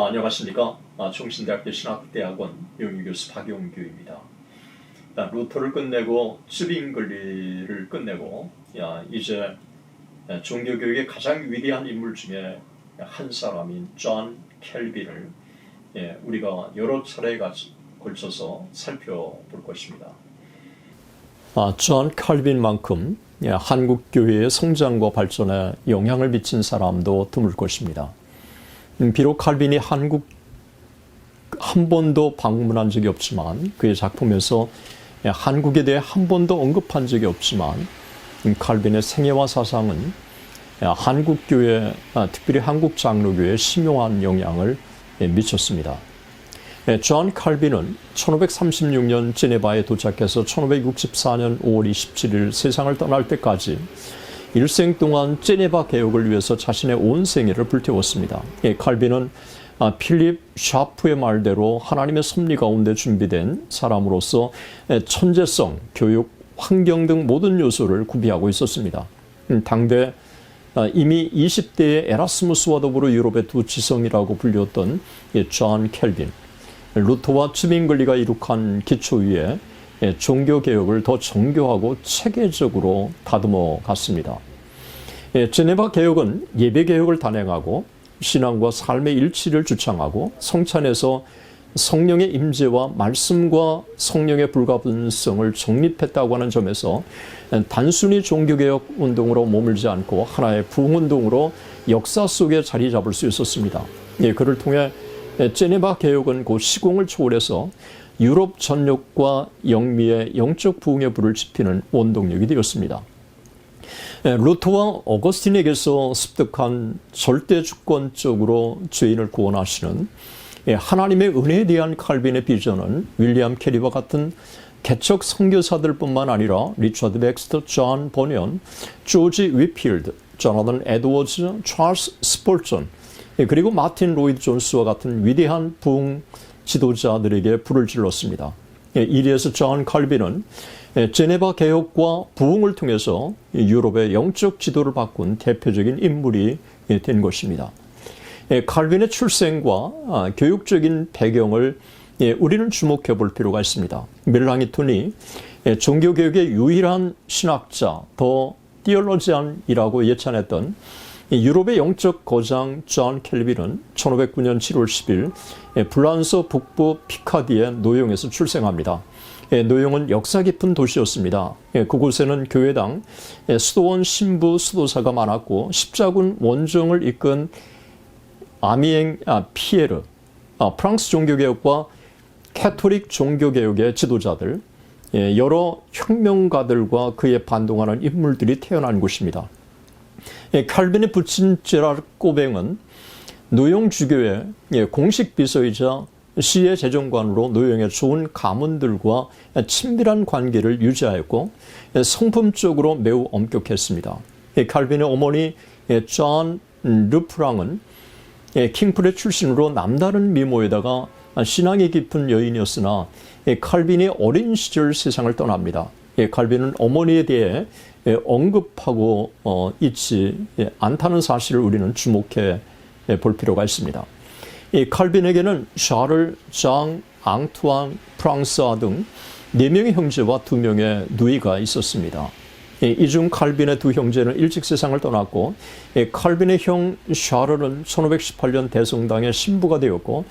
안녕하십니까. 총신대학교 신학대학원 명예교수 박용규입니다. 루터를 끝내고 쯔빙글리를 끝내고 이제 종교교육의 가장 위대한 인물 중에 한 사람인 존 켈빈을 우리가 여러 차례에 걸쳐서 살펴볼 것입니다. 존 켈빈만큼 한국 교회의 성장과 발전에 영향을 미친 사람도 드물 것입니다. 비록 칼빈이 한국 한 번도 방문한 적이 없지만 그의 작품에서 한국에 대해 한 번도 언급한 적이 없지만 칼빈의 생애와 사상은 한국 교회, 특별히 한국 장로교회에 심오한 영향을 미쳤습니다. 존 칼빈은 1536년 제네바에 도착해서 1564년 5월 27일 세상을 떠날 때까지 일생 동안 제네바 개혁을 위해서 자신의 온 생애를 불태웠습니다. 칼빈은 필립 샤프의 말대로 하나님의 섭리 가운데 준비된 사람으로서 천재성, 교육, 환경 등 모든 요소를 구비하고 있었습니다. 당대 이미 20대의 에라스무스와 더불어 유럽의 두 지성이라고 불렸던 존 켈빈, 루터와 쯔빙글리가 이룩한 기초 위에 종교개혁을 더 정교하고 체계적으로 다듬어 갔습니다. 제네바 개혁은 예배개혁을 단행하고 신앙과 삶의 일치를 주창하고 성찬에서 성령의 임재와 말씀과 성령의 불가분성을 정립했다고 하는 점에서 단순히 종교개혁 운동으로 머물지 않고 하나의 부흥운동으로 역사 속에 자리 잡을 수 있었습니다. 그를 통해 제네바 개혁은 곧 시공을 초월해서 유럽 전역과 영미의 영적 부흥의 불을 지피는 원동력이 되었습니다. 루터와 어거스틴에게서 습득한 절대 주권적으로 죄인을 구원하시는 하나님의 은혜에 대한 칼빈의 비전은 윌리엄 캐리와 같은 개척 선교사들뿐만 아니라 리처드 백스터, 존 버니언, 조지 위필드, 조나단 에드워즈, 찰스 스폴전, 그리고 마틴 로이드 존스와 같은 위대한 부흥 지도자들에게 불을 질렀습니다. 이리에서 존 칼빈은 제네바 개혁과 부흥을 통해서 유럽의 영적 지도를 바꾼 대표적인 인물이 된 것입니다. 칼빈의 출생과 교육적인 배경을 우리는 주목해 볼 필요가 있습니다. 멜랑이톤이 종교개혁의 유일한 신학자, 더 티올로지안이라고 예찬했던 유럽의 영적 거장 존 켈빈은 1509년 7월 10일 불란서 북부 피카디의 노용에서 출생합니다. 노용은 역사 깊은 도시였습니다. 그곳에는 교회당, 수도원 신부 수도사가 많았고 십자군 원정을 이끈 아미엥 피에르, 프랑스 종교개혁과 캐토릭 종교개혁의 지도자들, 여러 혁명가들과 그에 반동하는 인물들이 태어난 곳입니다. 칼빈의 부친 제라르 꼬뱅은 노용 주교의 공식 비서이자 시의 재정관으로 노용의 좋은 가문들과 친밀한 관계를 유지하였고 성품적으로 매우 엄격했습니다. 칼빈의 어머니 존 르프랑은 킹프레 출신으로 남다른 미모에다가 신앙이 깊은 여인이었으나 칼빈이 어린 시절 세상을 떠납니다. 칼빈은 어머니에 대해 언급하고 있지 않다는 사실을 우리는 주목해 볼 필요가 있습니다. 칼빈에게는 샤를, 장, 앙투안, 프랑스아 등 4명의 형제와 2명의 누이가 있었습니다. 이 중 칼빈의 두 형제는 일찍 세상을 떠났고 칼빈의 형 샤르는 1518년 대성당의 신부가 되었고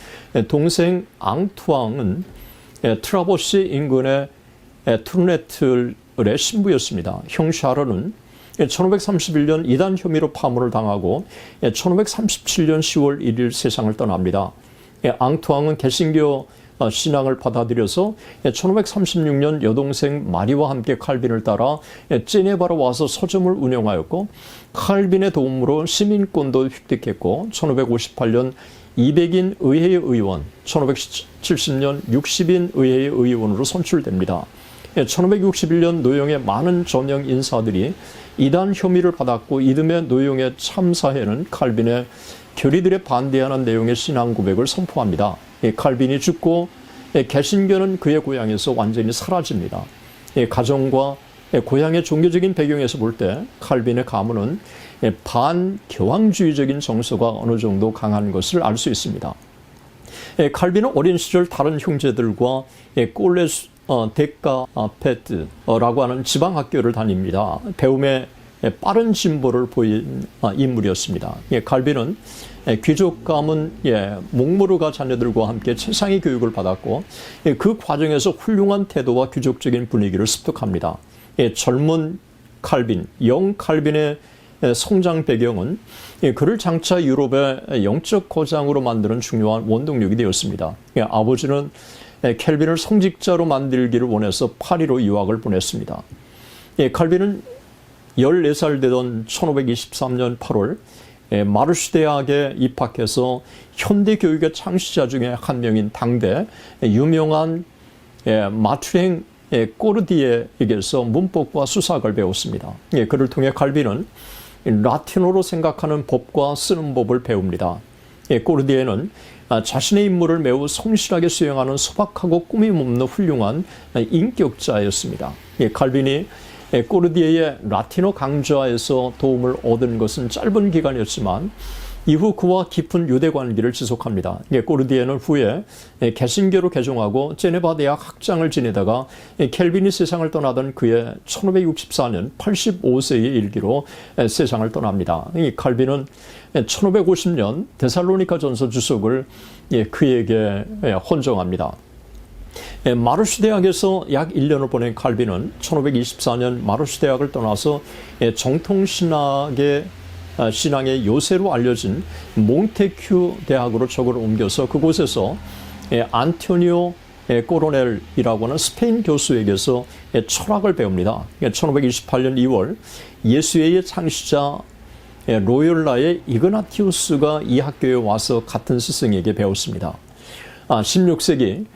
동생 앙투앙은 트라보시 인근의 트루네틀의 신부였습니다. 형 샤르는 1531년 이단 혐의로 파문을 당하고 1537년 10월 1일 세상을 떠납니다. 앙투앙은 개신교 신앙을 받아들여서 1536년 여동생 마리와 함께 칼빈을 따라 제네바로 와서 서점을 운영하였고 칼빈의 도움으로 시민권도 획득했고 1558년 200인 의회의 의원, 1570년 60인 의회의 의원으로 선출됩니다. 1561년 노용의 많은 전형 인사들이 이단 혐의를 받았고 이듬해 노용의 참사회는 칼빈의 교리들에 반대하는 내용의 신앙 고백을 선포합니다. 칼빈이 죽고 개신교는 그의 고향에서 완전히 사라집니다. 가정과 고향의 종교적인 배경에서 볼 때 칼빈의 가문은 반교황주의적인 정서가 어느 정도 강한 것을 알 수 있습니다. 칼빈은 어린 시절 다른 형제들과 꼴레스 데카페트라고 하는 지방학교를 다닙니다. 배움에 빠른 진보를 보인 인물이었습니다. 칼빈은 귀족 가문 몽모르가 자녀들과 함께 최상의 교육을 받았고 그 과정에서 훌륭한 태도와 귀족적인 분위기를 습득합니다. 젊은 칼빈, 영 칼빈의 성장 배경은 그를 장차 유럽의 영적 거장으로 만드는 중요한 원동력이 되었습니다. 아버지는 켈빈을 성직자로 만들기를 원해서 파리로 유학을 보냈습니다. 칼빈은 14살 되던 1523년 8월 마르슈 대학에 입학해서 현대 교육의 창시자 중에 한 명인 당대 유명한 마투랭 꼬르디에에게서 문법과 수사학을 배웠습니다. 그를 통해 칼빈은 라틴어로 생각하는 법과 쓰는 법을 배웁니다. 꼬르디에는 자신의 임무를 매우 성실하게 수행하는 소박하고 꾸밈없는 훌륭한 인격자였습니다. 칼빈이 꼬르디에의 라틴어 강좌에서 도움을 얻은 것은 짧은 기간이었지만 이후 그와 깊은 유대 관계를 지속합니다. 꼬르디에는 후에 개신교로 개종하고 제네바 대학 학장을 지내다가 켈빈이 세상을 떠나던 그의 1564년 85세의 일기로 세상을 떠납니다. 칼빈은 1550년 데살로니가 전서 주석을 그에게 헌정합니다. 마르슈 대학에서 약 1년을 보낸 칼빈은 1524년 마르슈 대학을 떠나서 정통신학의 요새로 알려진 몽테큐 대학으로 적을 옮겨서 그곳에서 안토니오 코로넬이라고 하는 스페인 교수에게서 철학을 배웁니다. 1528년 2월 예수회의 창시자 로열라의 이그나티우스가 이 학교에 와서 같은 스승에게 배웠습니다. 16세기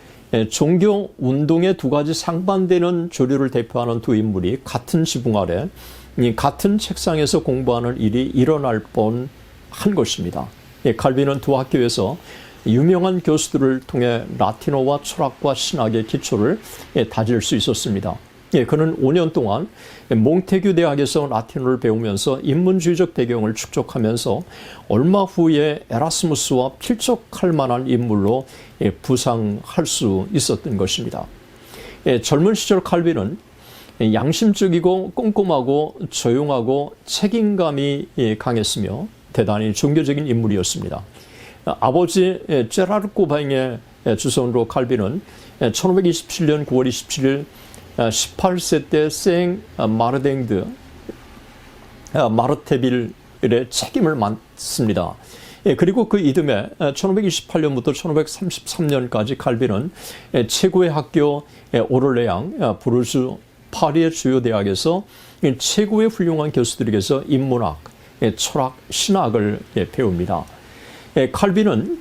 종교 운동의 두 가지 상반되는 조류를 대표하는 두 인물이 같은 지붕 아래 같은 책상에서 공부하는 일이 일어날 뻔한 것입니다. 칼빈은 두 학교에서 유명한 교수들을 통해 라틴어와 철학과 신학의 기초를 다질 수 있었습니다. 그는 5년 동안 몽테규 대학에서 라틴어를 배우면서 인문주의적 배경을 축적하면서 얼마 후에 에라스무스와 필적할 만한 인물로 부상할 수 있었던 것입니다. 젊은 시절 칼빈은 양심적이고 꼼꼼하고 조용하고 책임감이 강했으며 대단히 종교적인 인물이었습니다. 아버지 제라르 꼬방의 주선으로 칼빈은 1527년 9월 27일 18세 때 생 마르댕드 마르테빌의 책임을 맡습니다. 그리고 그 이듬해 1528년부터 1533년까지 칼빈은 최고의 학교 오를레앙 부르주 파리의 주요 대학에서 최고의 훌륭한 교수들에게서 인문학, 철학, 신학을 배웁니다. 칼빈은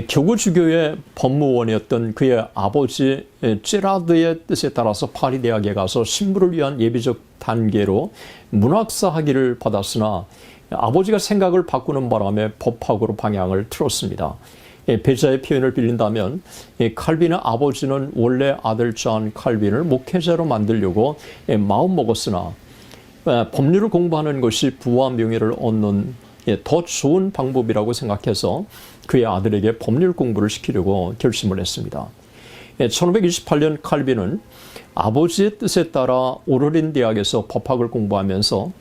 교구주교의 법무원이었던 그의 아버지 제라드의 뜻에 따라서 파리 대학에 가서 신부를 위한 예비적 단계로 문학사 학위를 받았으나 아버지가 생각을 바꾸는 바람에 법학으로 방향을 틀었습니다. 배자의 표현을 빌린다면 칼빈의 아버지는 원래 아들 존 칼빈을 목회자로 만들려고 마음먹었으나 법률을 공부하는 것이 부와 명예를 얻는 더 좋은 방법이라고 생각해서 그의 아들에게 법률 공부를 시키려고 결심을 했습니다. 1528년 칼빈은 아버지의 뜻에 따라 오르린 대학에서 법학을 공부하면서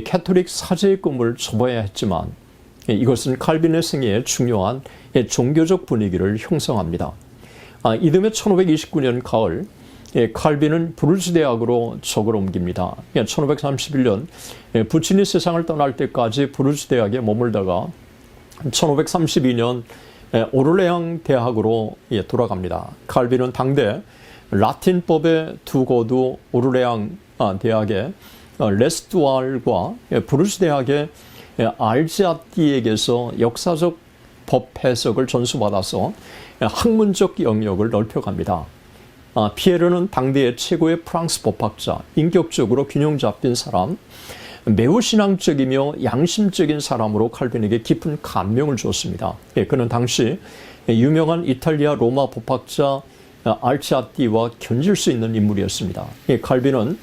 캐톨릭 사제의 꿈을 접어야 했지만 이것은 칼빈의 생애에 중요한 종교적 분위기를 형성합니다. 이듬해 1529년 가을 칼빈은 부르즈 대학으로 적을 옮깁니다. 1531년 부친이 세상을 떠날 때까지 부르즈 대학에 머물다가 1532년 오를레앙 대학으로 돌아갑니다. 칼빈은 당대 라틴법의 두 거두 오를레앙 대학의 레스투알과 부르즈 대학의 알지아띠에게서 역사적 법 해석을 전수받아서 학문적 영역을 넓혀갑니다. 피에르는 당대의 최고의 프랑스 법학자, 인격적으로 균형 잡힌 사람, 매우 신앙적이며 양심적인 사람으로 칼빈에게 깊은 감명을 주었습니다. 그는 당시 유명한 이탈리아 로마 법학자 알치아띠와 견질 수 있는 인물이었습니다. 칼빈은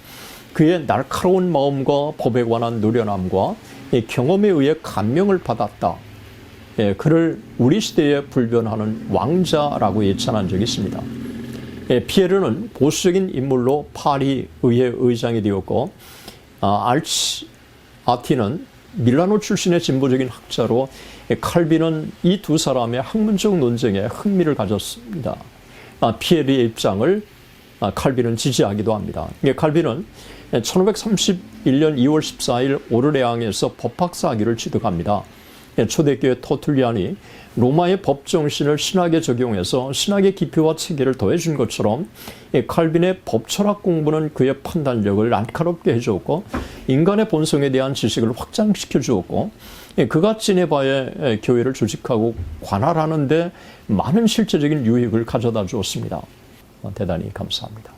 그의 날카로운 마음과 법에 관한 노련함과 경험에 의해 감명을 받았다. 그를 우리 시대에 불변하는 왕자라고 예찬한 적이 있습니다. 피에르는 보수적인 인물로 파리 의회 의장이 되었고, 아티는 밀라노 출신의 진보적인 학자로 칼빈은 이 두 사람의 학문적 논쟁에 흥미를 가졌습니다. 피에르의 입장을 칼빈은 지지하기도 합니다. 칼빈은 1531년 2월 14일 오르레앙에서 법학사 학위를 취득합니다. 초대교회 터툴리안이 로마의 법 정신을 신학에 적용해서 신학의 깊이와 체계를 더해준 것처럼 칼빈의 법 철학 공부는 그의 판단력을 날카롭게 해주었고 인간의 본성에 대한 지식을 확장시켜 주었고 그가 지네바의 교회를 조직하고 관할하는 데 많은 실제적인 유익을 가져다 주었습니다. 대단히 감사합니다.